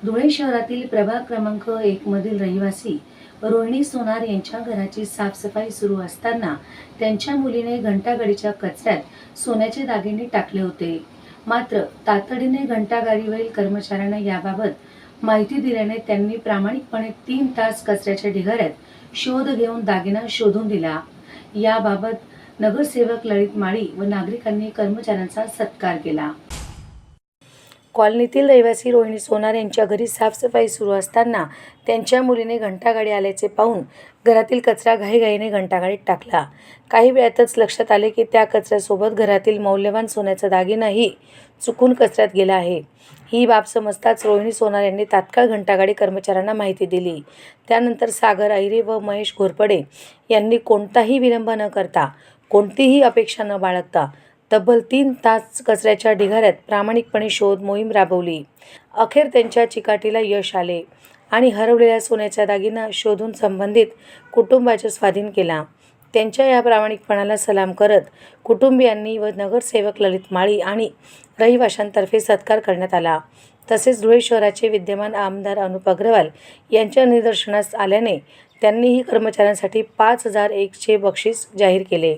धुळे शहरातील प्रभाग क्रमांक 1 मधील रहिवासी रोहिणी सोनार यांच्या घराची साफसफाई सुरू असताना त्यांच्या मुलीने घंटागाडीच्या कचऱ्यात सोन्याचे दागिने टाकले होते. मात्र तातडीने घंटागाडीवरील कर्मचाऱ्यांना याबाबत माहिती दिल्याने त्यांनी प्रामाणिकपणे 3 तास कचऱ्याच्या ढिगाऱ्यात शोध घेऊन दागिना शोधून दिला. याबाबत नगरसेवक ललित माळी व नागरिकांनी कर्मचाऱ्यांचा सत्कार केला. कॉलनीतील रहिवासी रोहिणी सोनार यांच्या घरी साफसफाई सुरू असताना त्यांच्या मुलीने घंटागाडी आल्याचे पाहून घरातील कचरा घाईघाईने घंटागाडीत टाकला. काही वेळातच लक्षात आले की त्या कचऱ्यासोबत घरातील मौल्यवान सोन्याचा दागिनाही चुकून कचऱ्यात गेला आहे. ही बाब समजताच रोहिणी सोनार यांनी तात्काळ घंटागाडी कर्मचाऱ्यांना माहिती दिली. त्यानंतर सागर अहिरे व महेश घोरपडे यांनी कोणताही विलंब न करता, कोणतीही अपेक्षा न बाळगता तब्बल 3 तास कचऱ्याच्या ढिगाऱ्यात प्रामाणिकपणे शोध मोहीम राबवली. अखेर त्यांच्या चिकाटीला यश आले आणि हरवलेला सोन्याचा दागिना शोधून संबंधित कुटुंबाच्या स्वाधीन केला. त्यांच्या या प्रामाणिकपणाला सलाम करत कुटुंबियांनी व नगरसेवक ललित माळी आणि रहिवाशांतर्फे सत्कार करण्यात आला. तसेच धुळे शहराचे विद्यमान आमदार अनुप अग्रवाल यांच्या निदर्शनास आल्याने त्यांनीही कर्मचाऱ्यांसाठी 5,001 चे बक्षीस जाहीर केले.